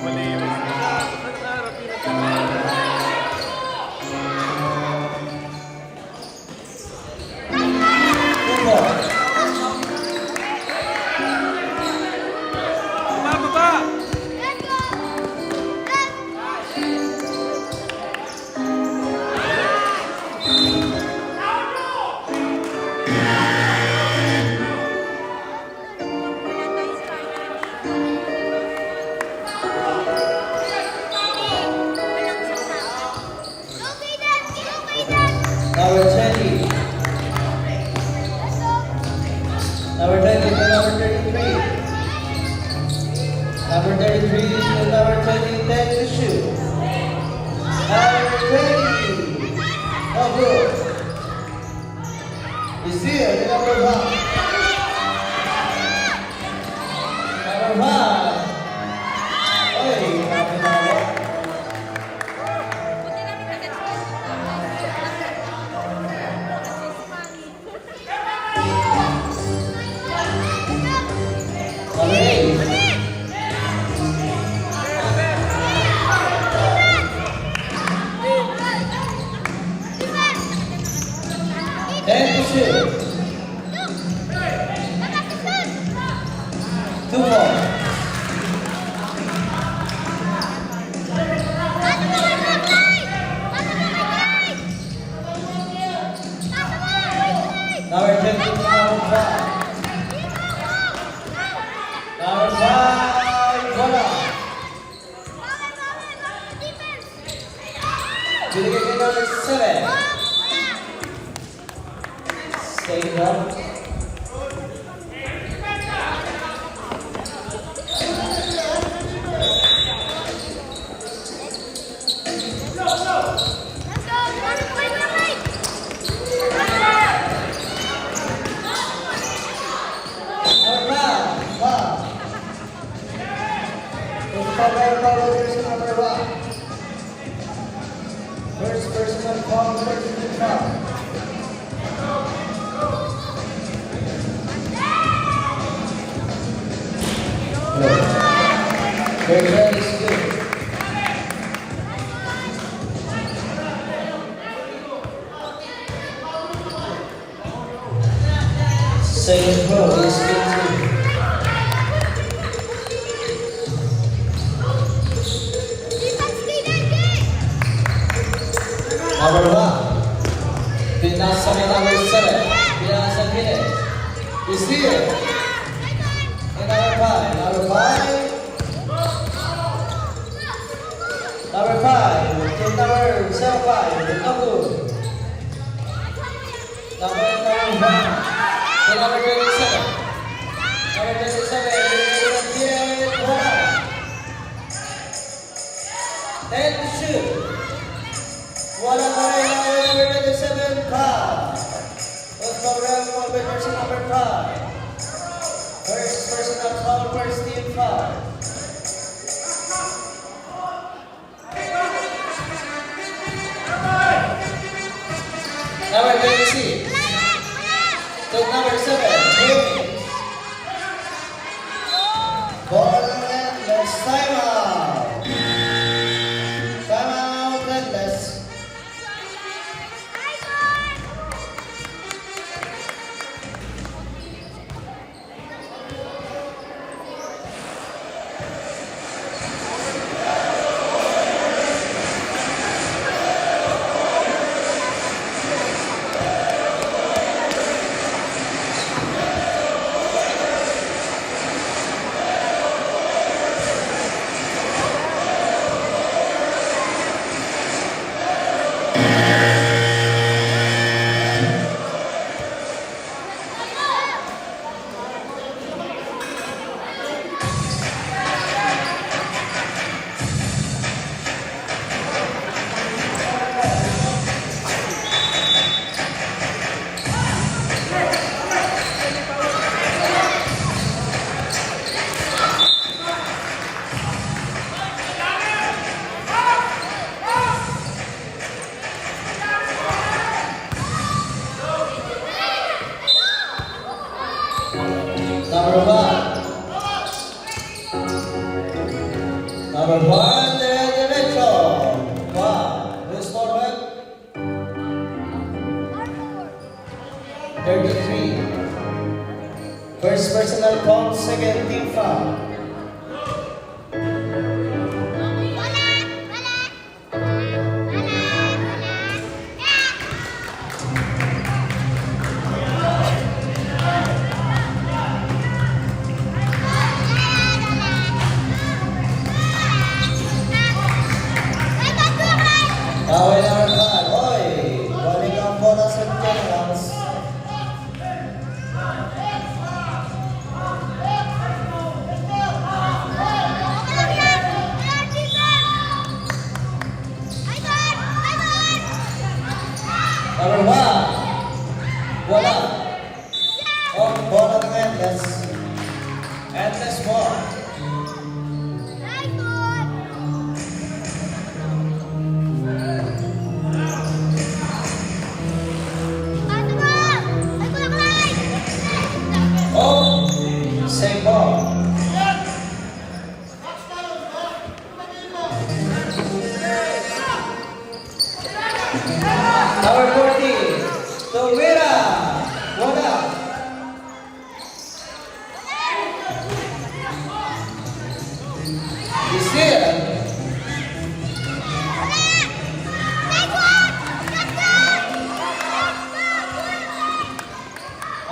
Mali yung... Number 20. Number 20 to number 33. Number 33 to number 20, take the shoe. Number 20. Oh, good. You see it, number 1. Number 1. Hey, number 1. And shoot. 2 more. Number 20, number 5. Number 5, voila. Binigay kay number 7. Stay up. First personal foul, personal foul. Very good. Second row is good too. Number 1. Pinasa ni number 7. Pinasa kini. You see it? And number 5. Number 5. Number 5. To number 5. Number 1. To number 27. Number 27. Then shoot. Wala pa rin number 27, foul. Let's go around one by person number 5. First personal foul, first team foul. Number 26. To number 7, Jamie. Number 1, derecho. 1. Who's forward? 33. First personal foul, second team foul. Away number 5. Oy, balik ang bola sa Generals. Number 1. Bola. Oh, bola ng Endless. Endless ball. Oh, same ball. Number 40, Tawira. Bola. Still.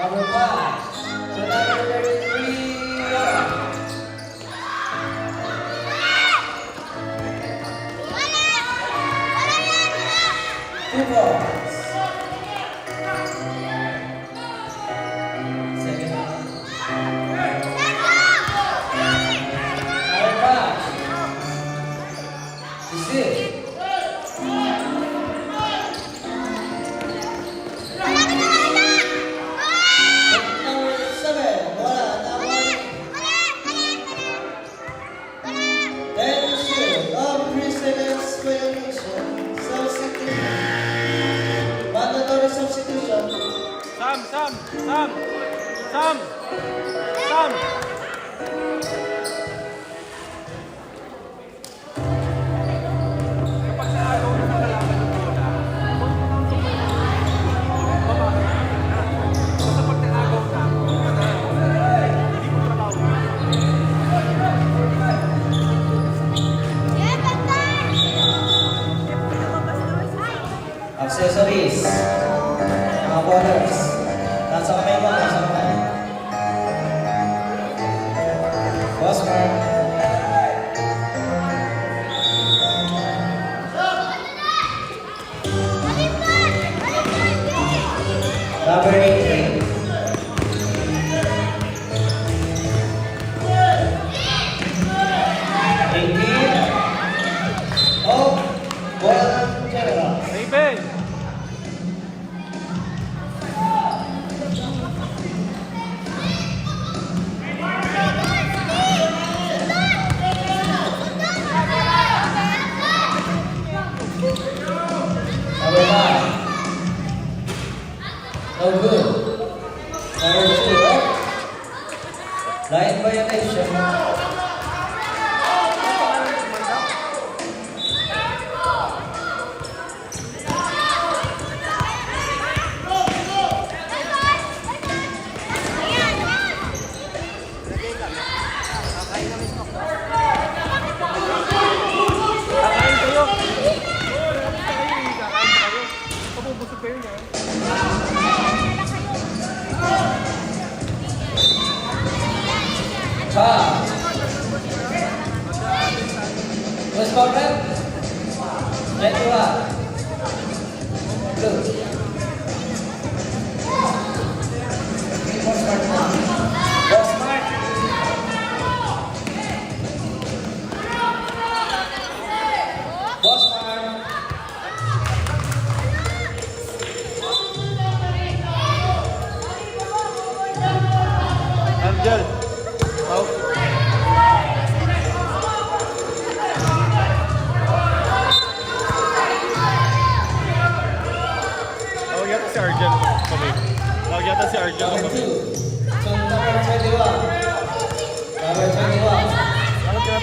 Number 5. So number 33. Two balls. Second half. Number 5. Still. Number 7. Bola. Number 10 shoot of precedence violation. Substitution. Mandatory substitution. Sam! Kapag sa araw na nakalaban ng bola, basta pag nakagaw na, hindi mo trabaho. Accessories. Mga ballers. Nasa kamay mo, nasa kamay. Boss Mark. Number 18. Oh, bola ng General. Raven! Number 9. No good. Number 2. Line violation. Kakain kayo! Kakain kayo! Pabubusog kayo niya. What's problem? Right to what? Blue. Boss Mark now. Boss Mark. Boss Mark. Angel! Out!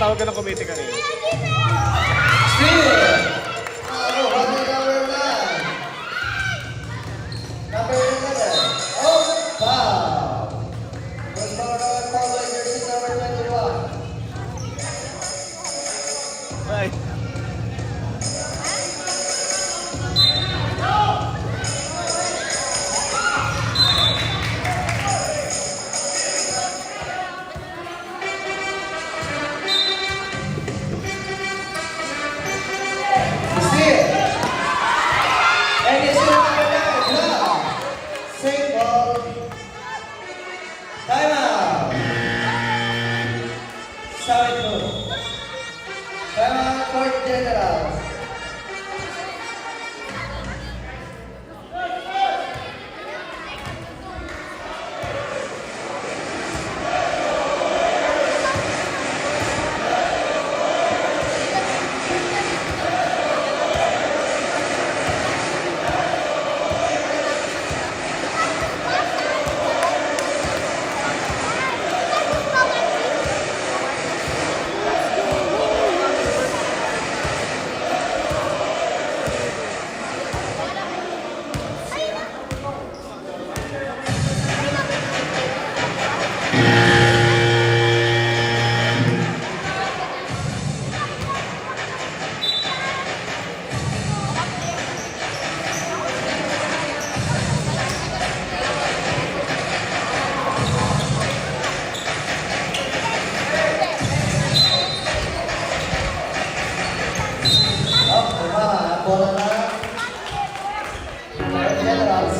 Tumatawag ka ng committee kanina. Steal! Holding number 9. Number 11. Oh, foul! First foul number foul by jersey number 21. Bye. Steal! And it's number 9. Now, same ball. Timeout. Sawi through. Timeout, Court General. Bola na. Court Generals.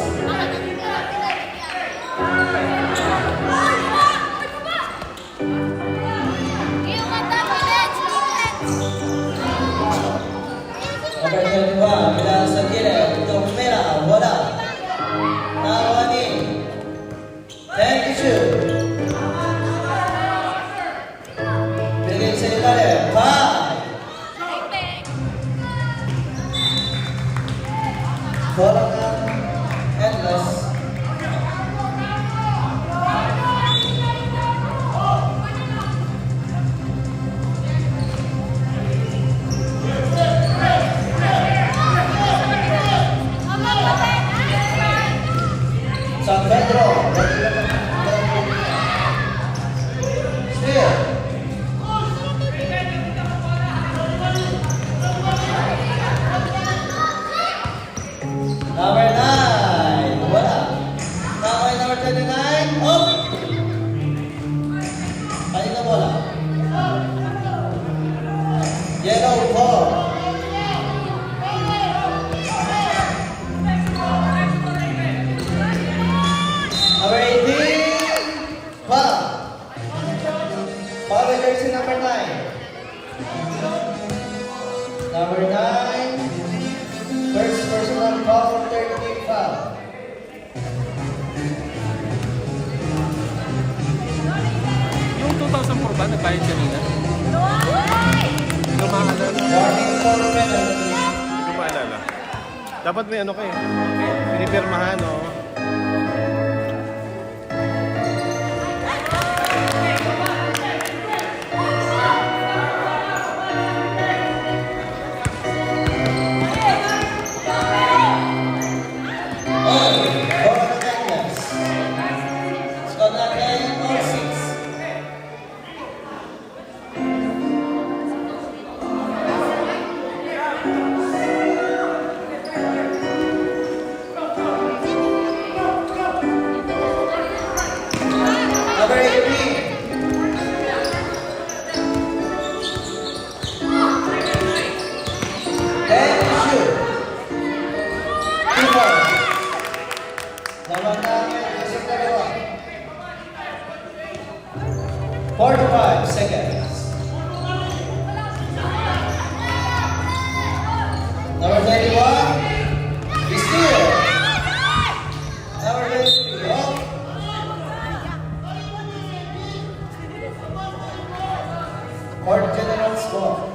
Number 21, bilang sa gilid. Itong Mera, wala. Nawani. 10 to shoot. Bigay sa ilalim. 5. Bola na. Endless. San Pedro. Steal. Number 9. Wala. Number 29. Oh! Kanina bola. Yellow ball. Number 18. Foul. Foul by jersey number 9. Number 9. First personal foul for third team foul. Yung 2004 ba, nagbayad kanina? Hindi ko maalala. Warning for penalty. Hindi ko maalala. Dapat may ano kayo. Pinipirmahan, no? Number 18. Then shoot. 2-4. Naman namin isang dalawa. 45 seconds. Number 21. Steal. Number 23. Oh. Court General score.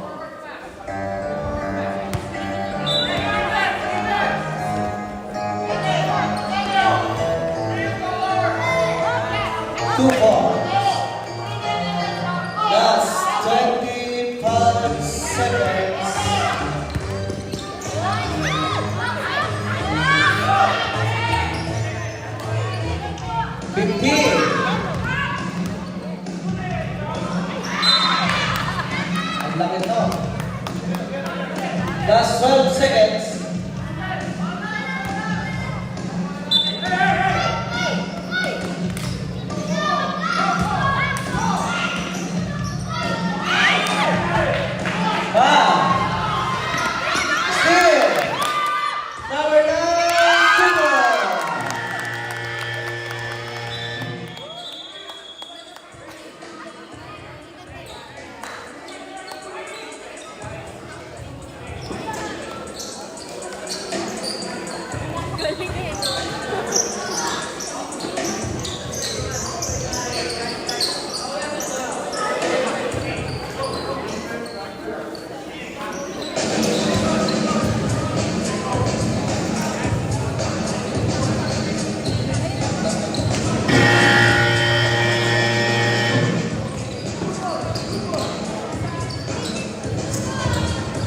Two balls. That's 20 seconds. 15. Ang laki to. Last 12 seconds. Still. Number 9, Junior. Galing eh.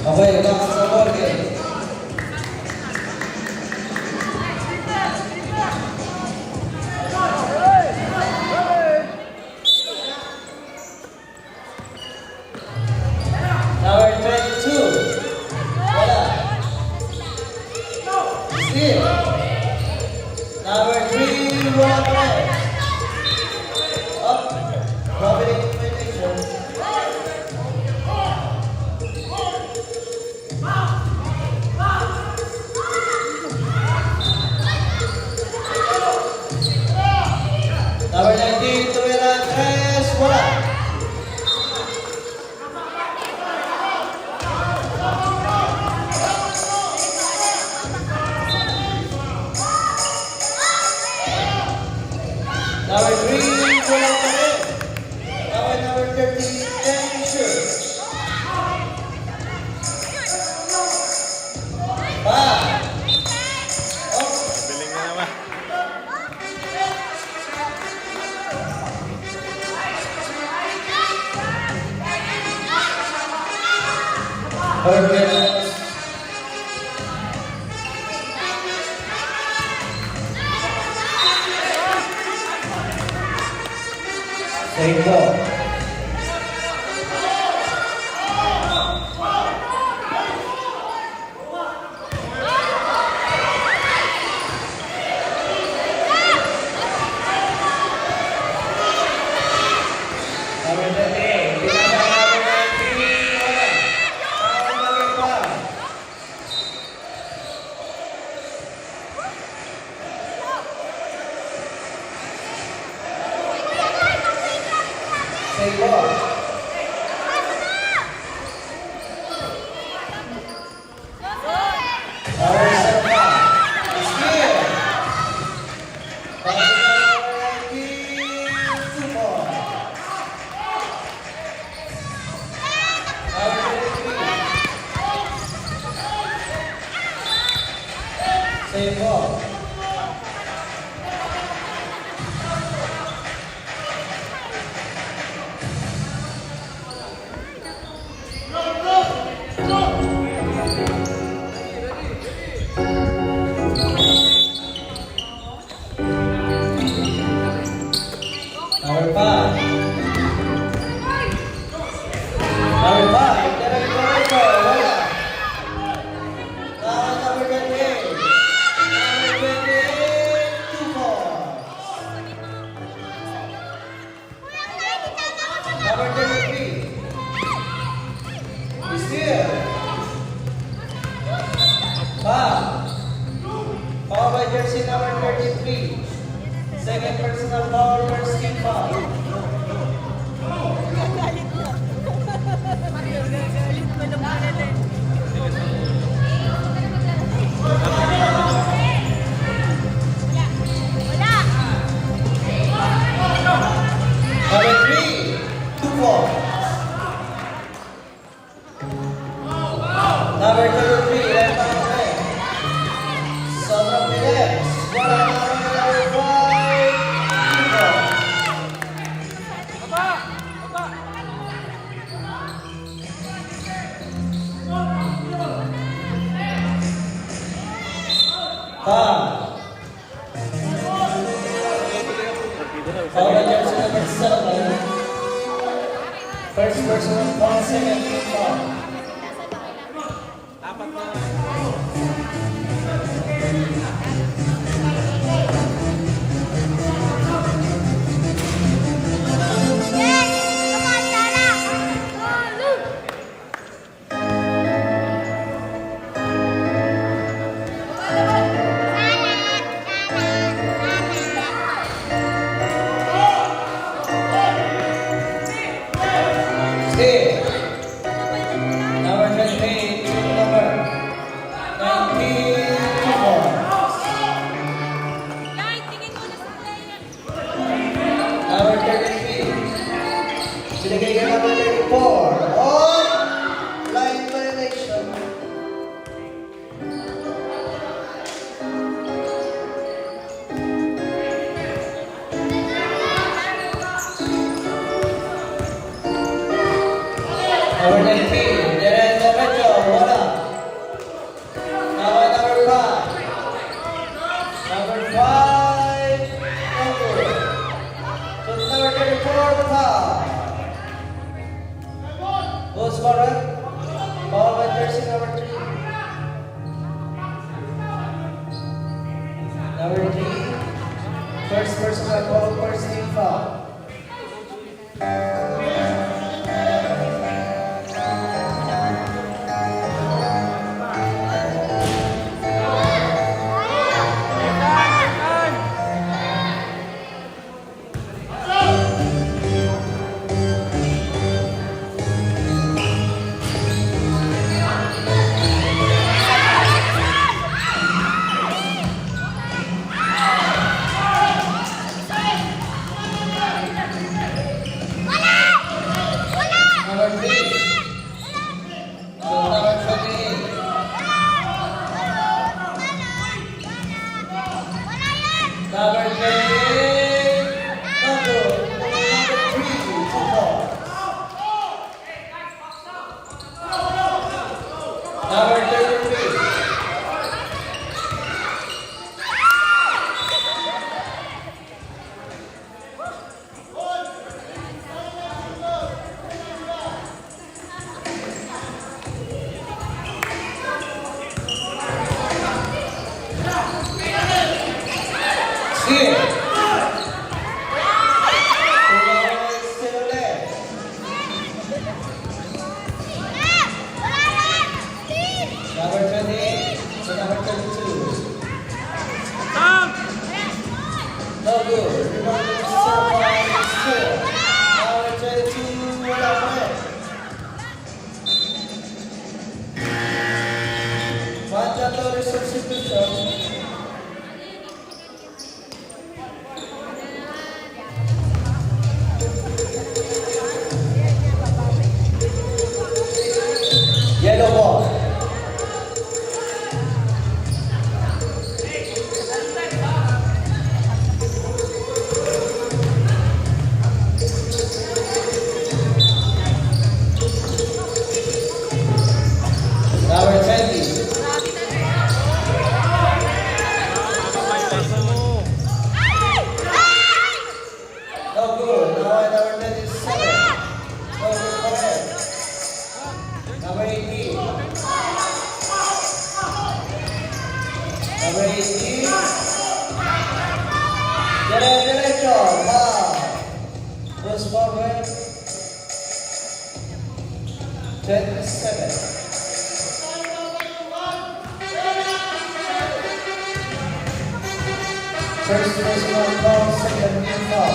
Okay, back sa ball game. Number 22. Wala. Still. Number 3, wala pa rin. Up. Dominant competition. Number 19, Tumira Tres, wala. Number 3, wala pa rin. Number 30, Tension. Five. Up. Biling na naman. Perfect. Take go. Number 38. Number 5. personal foul, second team foul. Steve. Number 28 to number 19 to 4. Number 33. Binigay ka number 34. On line violation. Number 19, Derek Lopecho, wala. Number 5. Number 5, no good. So number 34, foul. Who's correct? Foul by jersey number 3. Number 3, first personal foul, first team foul. Number 3. So number 28. Number 28. No good. Number 3 to 4. Number 33. Steve. Still left. Number 28 to number 32. No good. Rebound is still number 22, wala pa rin. Mandatory substitution. Yellow ball. Number 20. No good. Now number 27. No good for him. Number 18. Number 18. Derecho. Foul. Goes forward. 27. First personal foul, second team foul.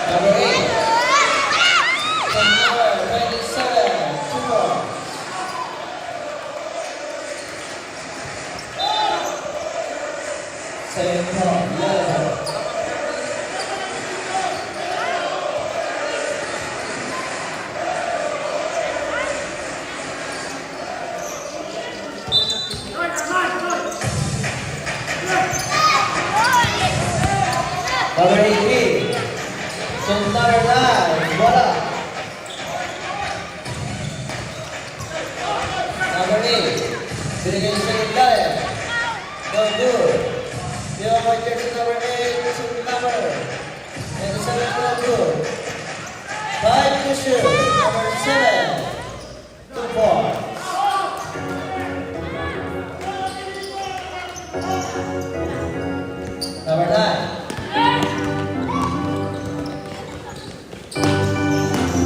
Number 8. Number 27. 2 balls. Second foul, yellow. Number 18. So number 9. Wala. Number 8. Binigay sa ilalim. No good. Yung mga jersey number 8. So number. And 7 no good. 5 to shoot. Number 7. 2 points. Number 9.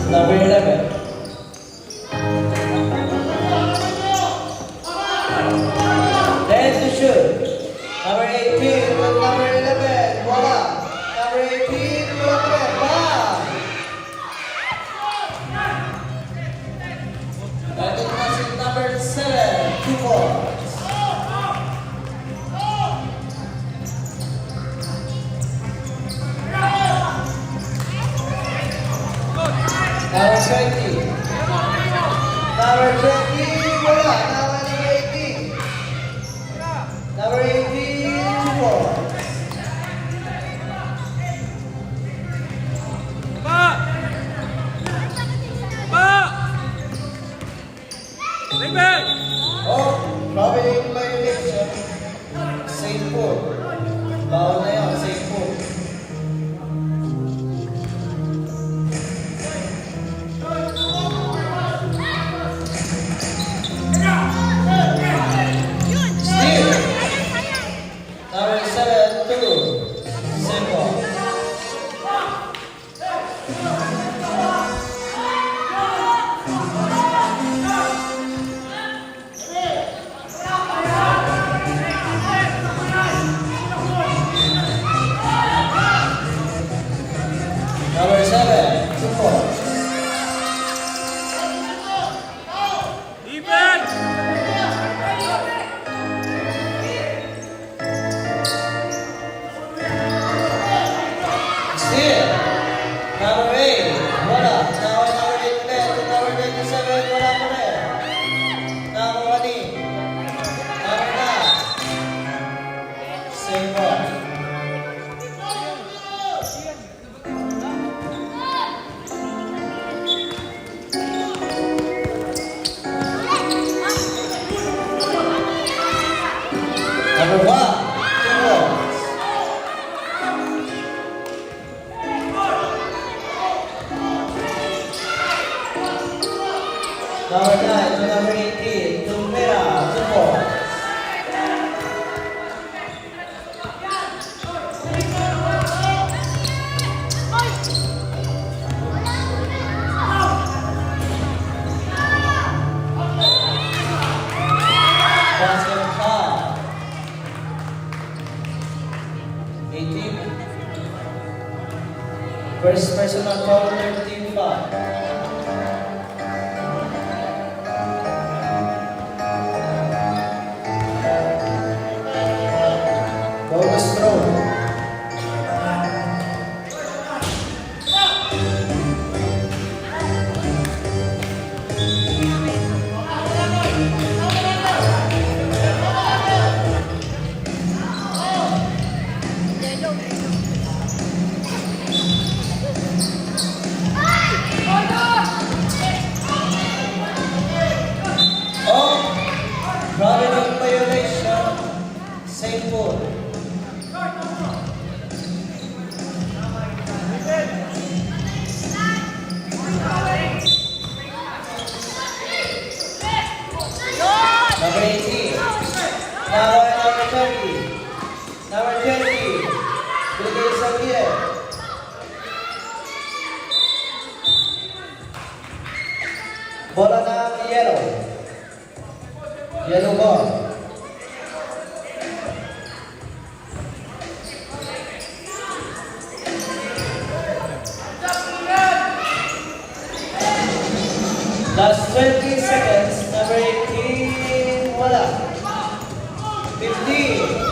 Number 11. 10 to shoot. Number 18 with number 11. Wala. Number 18 with number 5. Ito na si number 7. 2 points. Number 20. Number 20, wala. Number 18. Number 18, 2 points. Oh, traveling violation. Safe food. Bawal na yun, safe food. Steve. Number 7, 2. Simple. Number 7, 2 points. Still, number 8, wala. Now, number 8 left. Number 27, wala pa rin. Number 1, number 9. Same ball. Number 1, 2 balls. Number 9 to number 18, Tumira, 2 balls. Basket 5. 18. First personal foul, team 5. Bonus throw. Oh, traveling violation. Same ball. Number 18. Number 20. Number 20. Binigay sa Pierre. Bola ng yellow. Yellow ball. Last 20 seconds. Number 18. Wala. 15.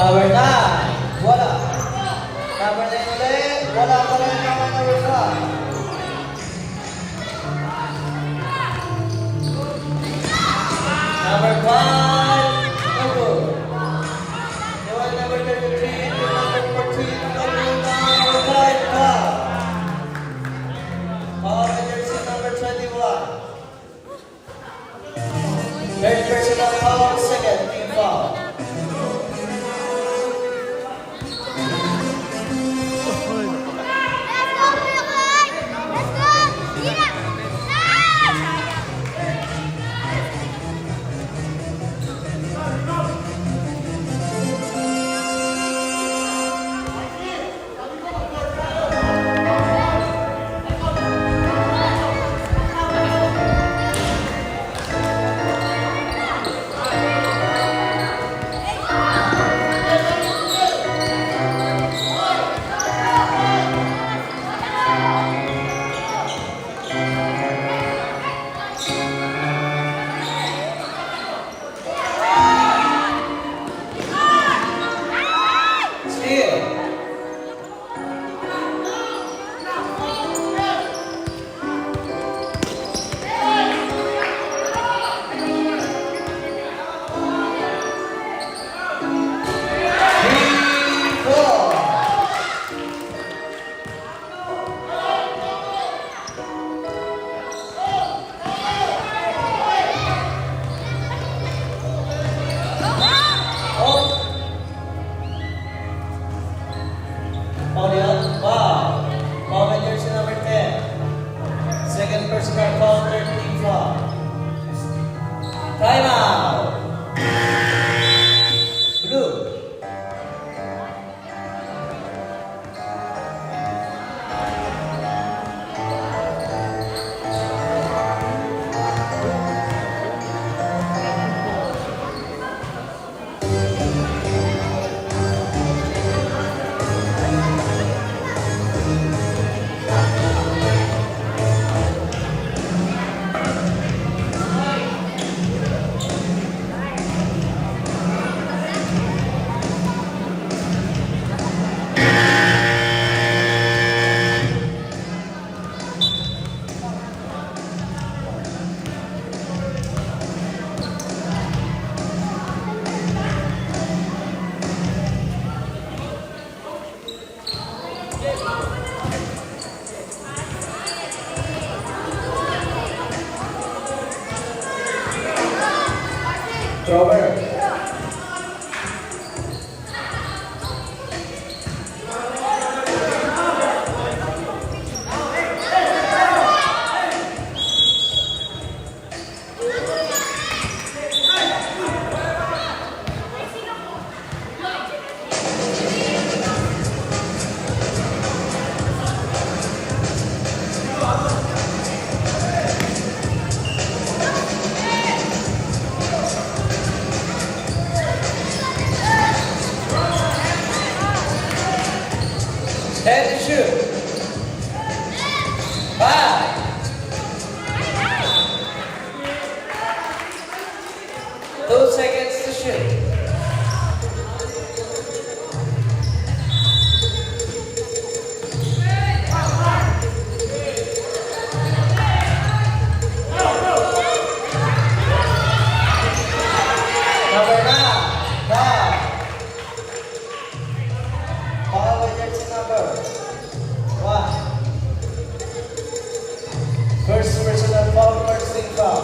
Number 9. Wala. Number 9 ulit. Wala pa rin naman number 5. Number 5. No good. Yung number 33. Yung number 14. Number 5. Foul. Foul with jersey number 21. Third personal foul. Second team foul. Steal. Free ball. Oh. Foul. Wow. Foul with jersey number 10. Second personal foul, third team foul. Timeout. Blue. Thrower. Head to shoot. 5. Two seconds to shoot. Number 9. Foul. Foul with jersey number 1. First personal foul, first team foul.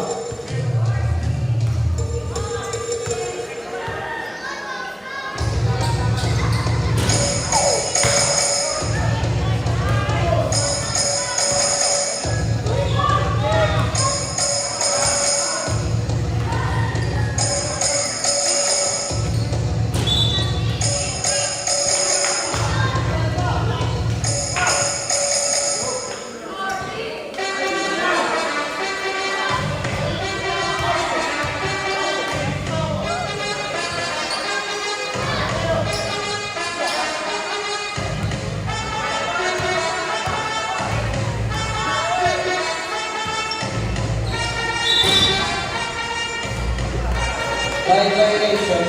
By violation.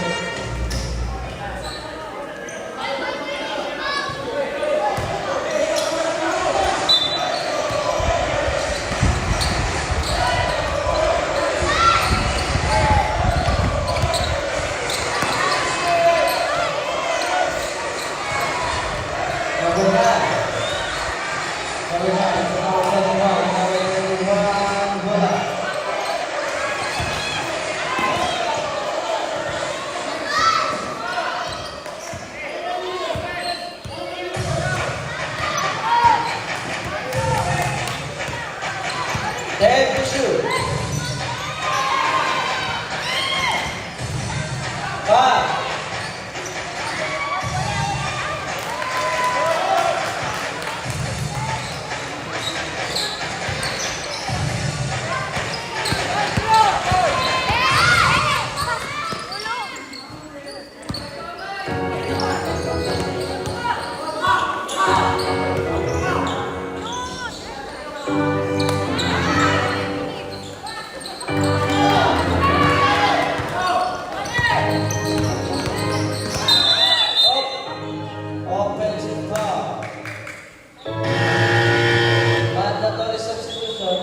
5. Offensive foul. Mandatory substitution.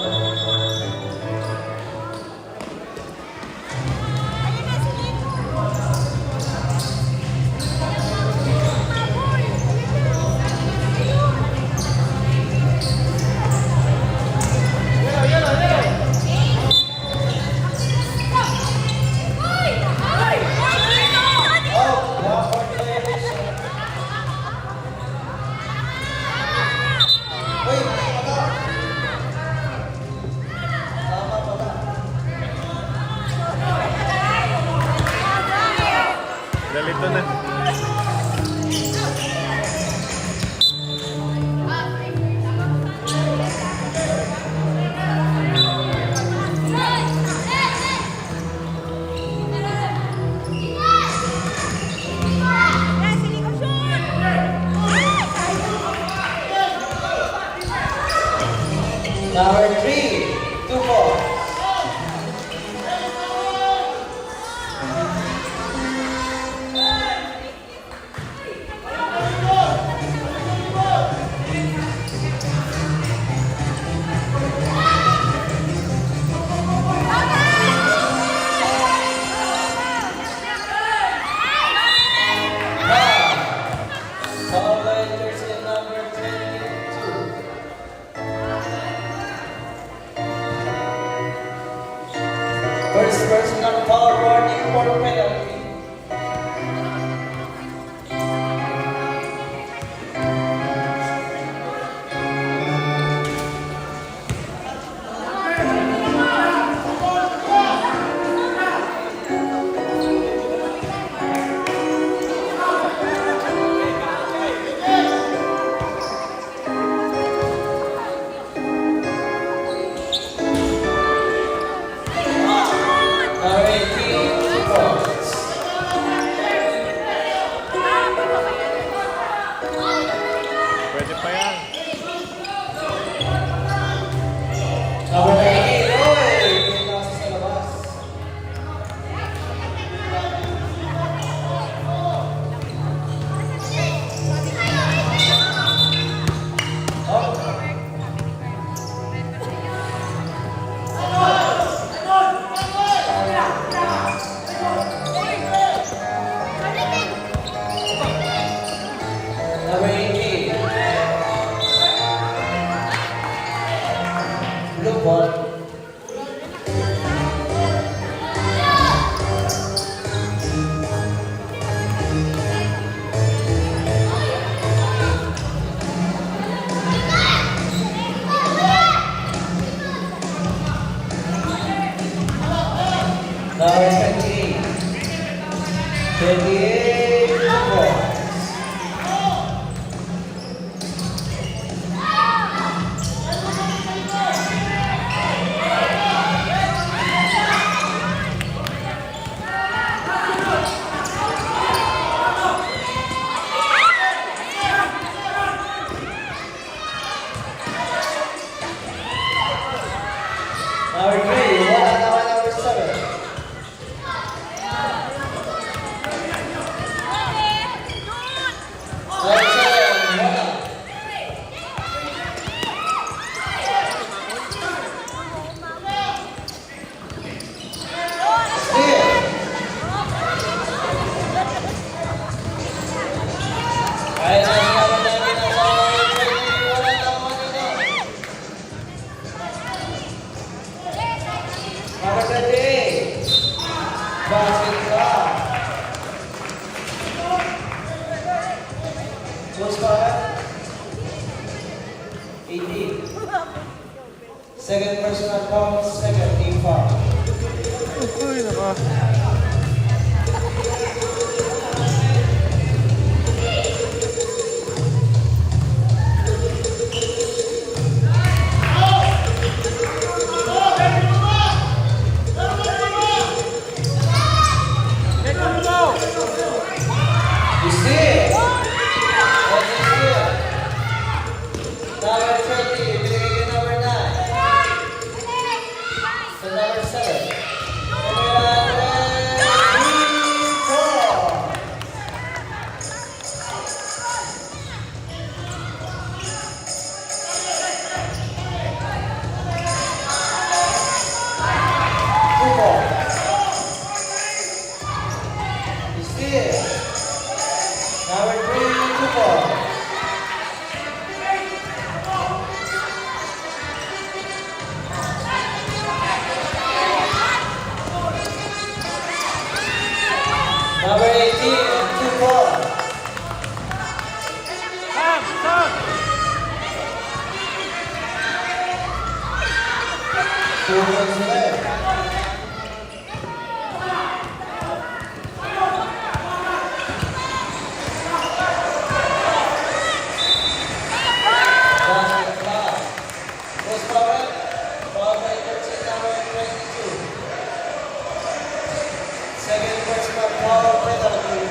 Oh, 1 point violation. Uy, pata. Tama, pata. Galito na. Number 3, 2 points. Foul by jersey number 22. First personal foul warning for penalty. Number 18, 2 points. Pwede pa yan. Number 19, oy! Pinasa sa labas. Oh. Number 18. Blue ball. Number 28. 28, blue ball. Number 3, wala naman number 7. Number 7, wala. Steal. Kahit na naman namin ang wala naman ito. Number 28. Basket shot. Close fire. 18. Second personal foul, second team foul. Uy, naka. steal. Number 3 to 4. Number 18 to 4. Two points left. Basket foul. Post foul. Foul by jersey number 22. Second personal foul penalty.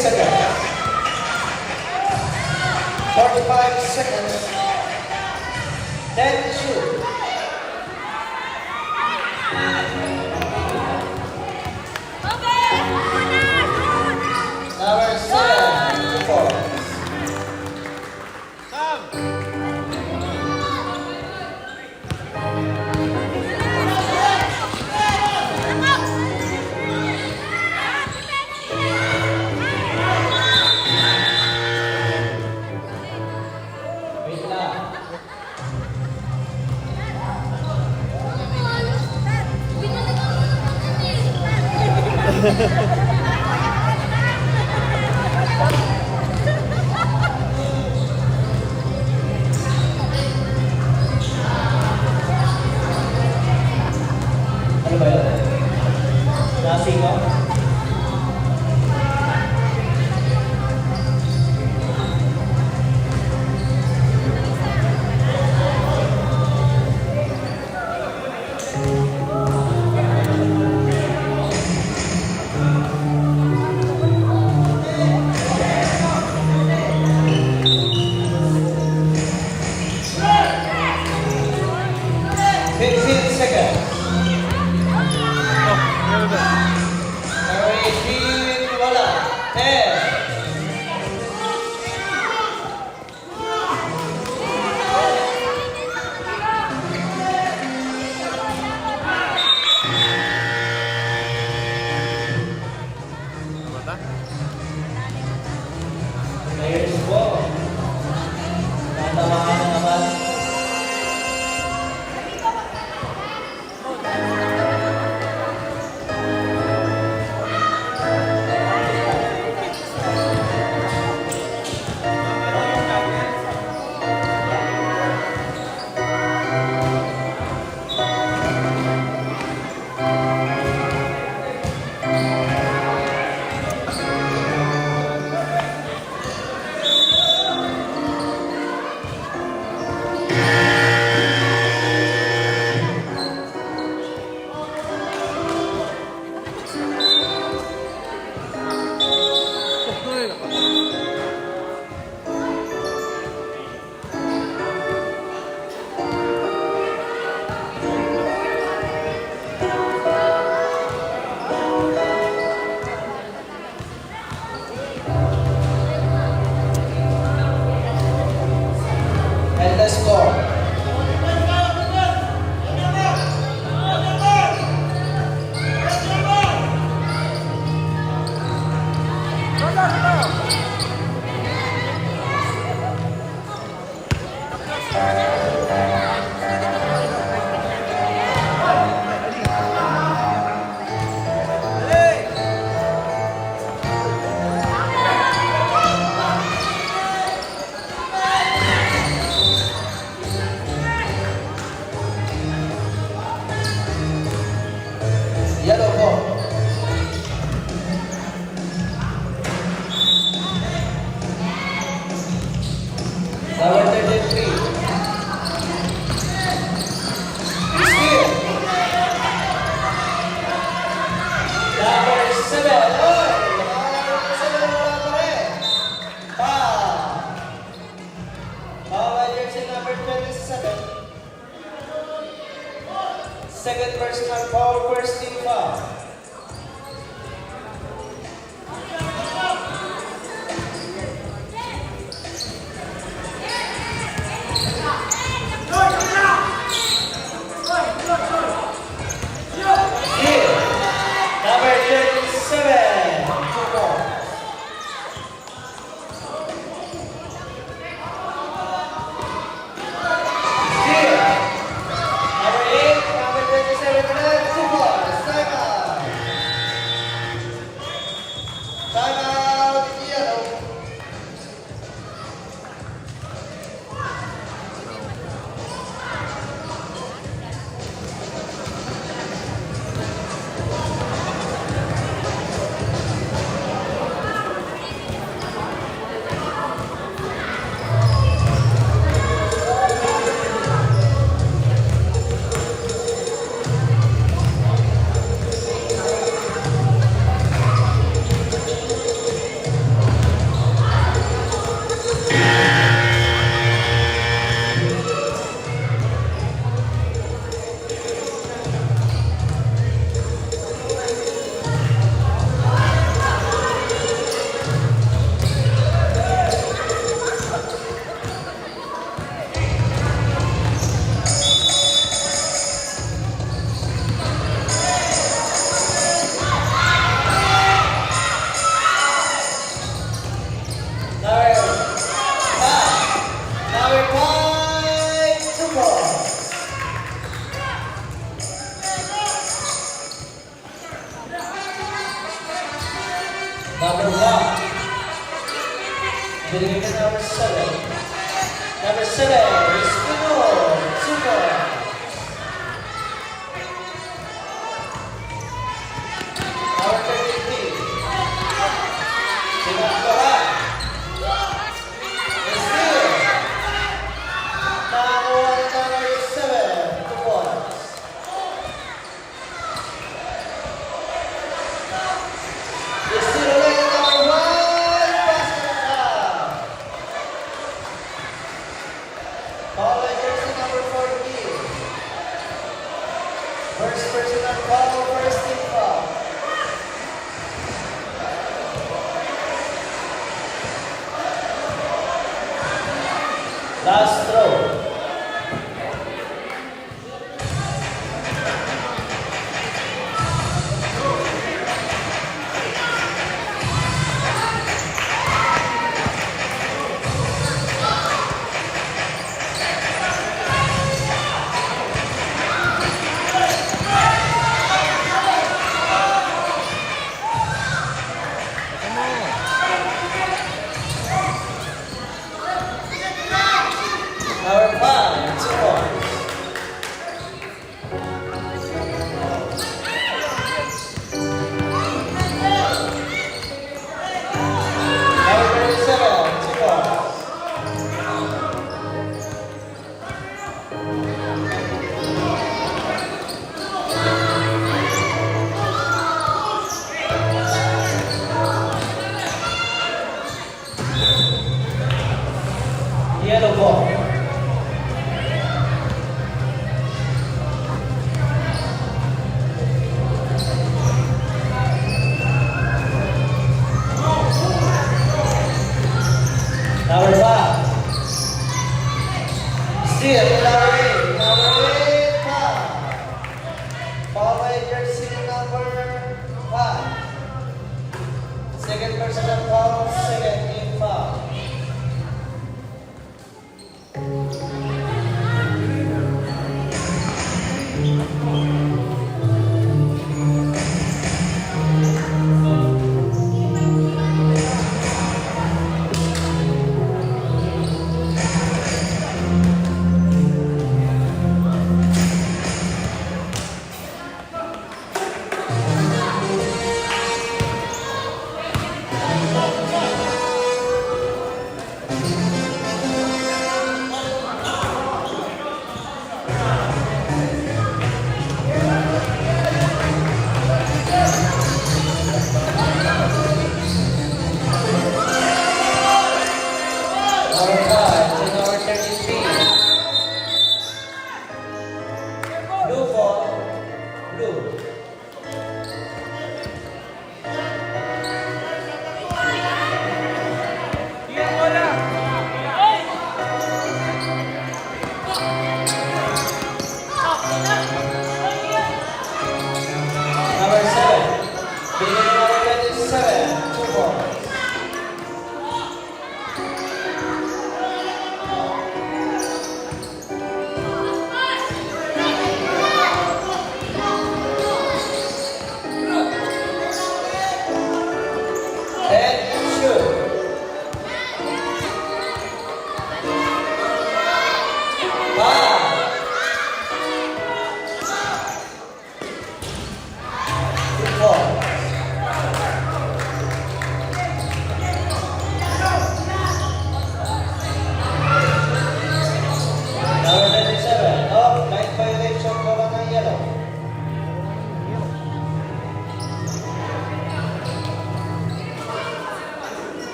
Seconds. 45 seconds. 10 to shoot. Number 7 to 4. Wait lang. Ano ba yun? Lasing mo? Number 18, wala. 10. Mata? Players po. Tatawakan na naman. And the score. Yellow ball. Number 33. Steal. Number 7. second personal foul, first team foul. Here, number 37, 2 points. Here, number 8, number 27, 2 points. Time out. Time out, yellow. Number 5, 2 points. Number 1, binigay ka number 7. Number 7 is Pinoy, 2 points. Number 33, Sinakbahan. Is here. Nakakuha ng number 7, 2 points. Is still ulit ang number 1, basket out. Foul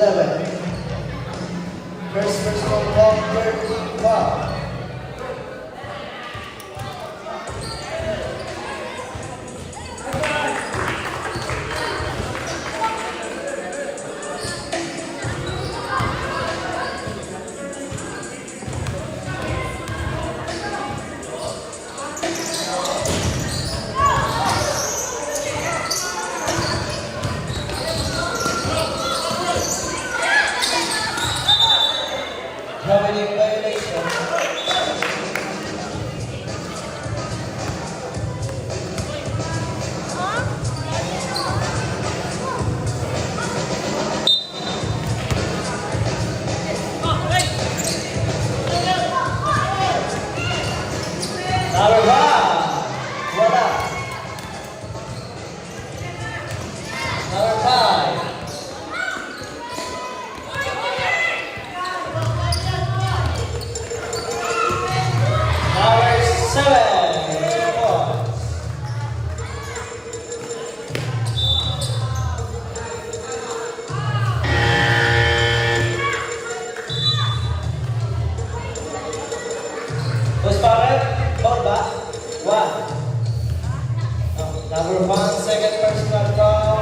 11. First personal foul, 13 foul. Traveling violation. Number 1. Wala. Number 5. Number 7. 2 points. Who's power? Bomba. 1. Number 1, second personal foul.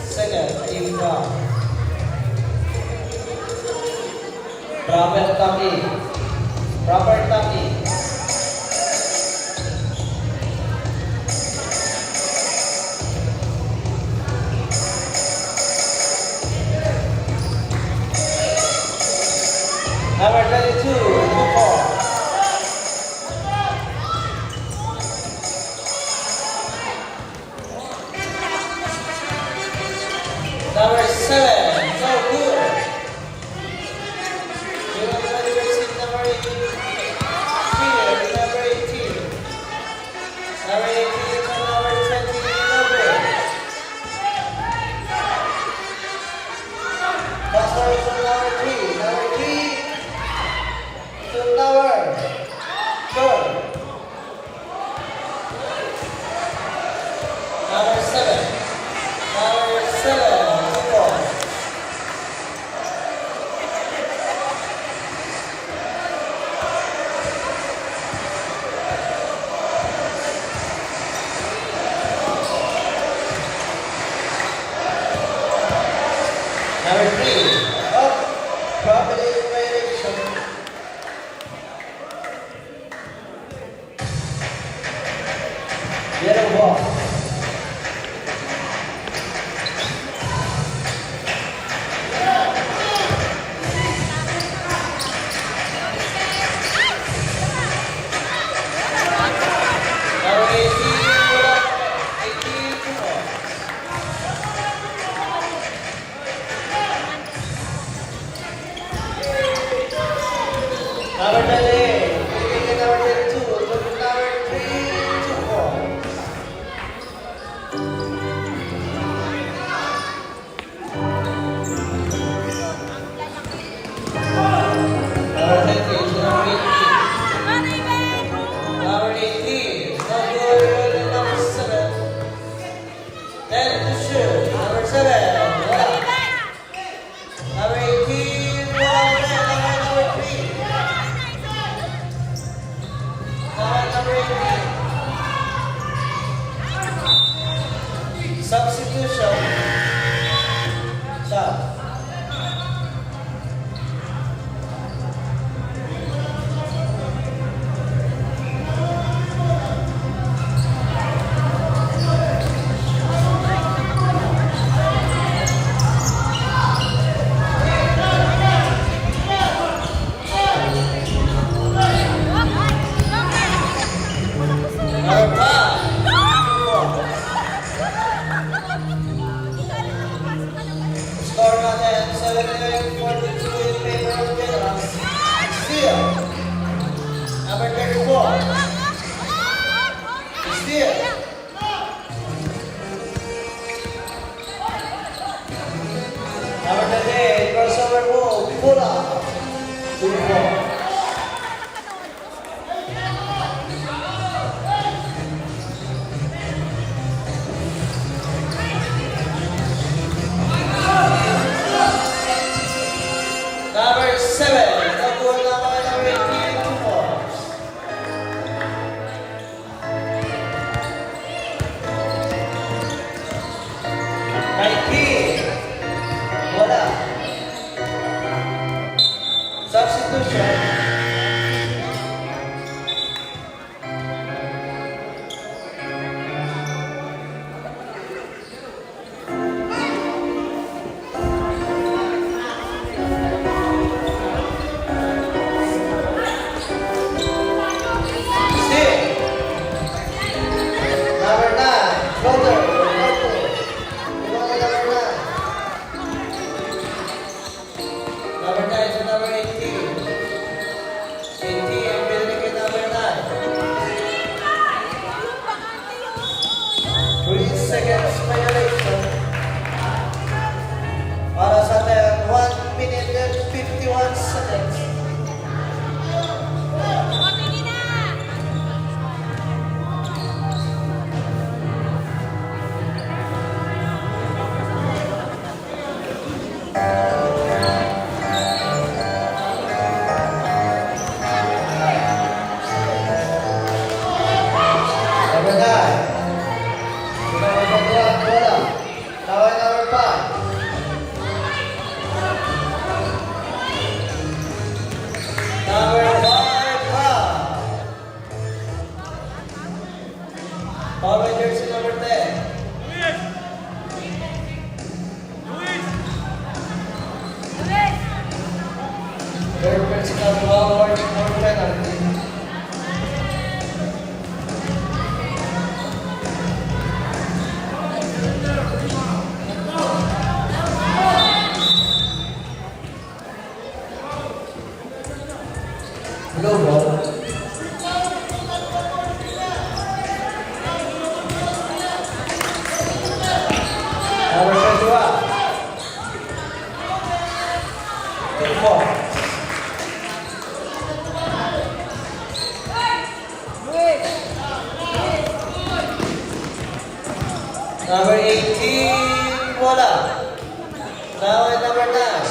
Second, team foul. Proper tapping. Proper tapping. Number 22, 2 points. Number 7, so good. You want to receive number 18. Number 18. Number 18 and number 20, number. Pass forward to number 3. Number 3 to number 4. Number 7. Number 7. Number 3, up, property violation. Yellow ball. Number 18, wala. 18, 2 points. Number 28, number 32, number 3, 2 points. Number 20, number 18. Number 18, number 7. Then to shoot, number 7. Wala. Number 18, number 3. Number 18. Substitution. Shot. Number 5. Score natin 7-42 in favor of Generals. Steal. Number 34. Steal. Number 38, crossover move, pull up. 2-4. substitution. Steve. Number 9, Floater. Number 9 to number 18. 18 ang pinili kay number 9. 3 seconds violation. Para sa atin, 1 minute and 51 seconds. Number 9. Number 21, bola. Tawag number 5. Number 5, foul. Foul by jersey number 10. Third personal foul or penalty. Blue ball. Number 21. 24. Number 18, wala. Now at number 9.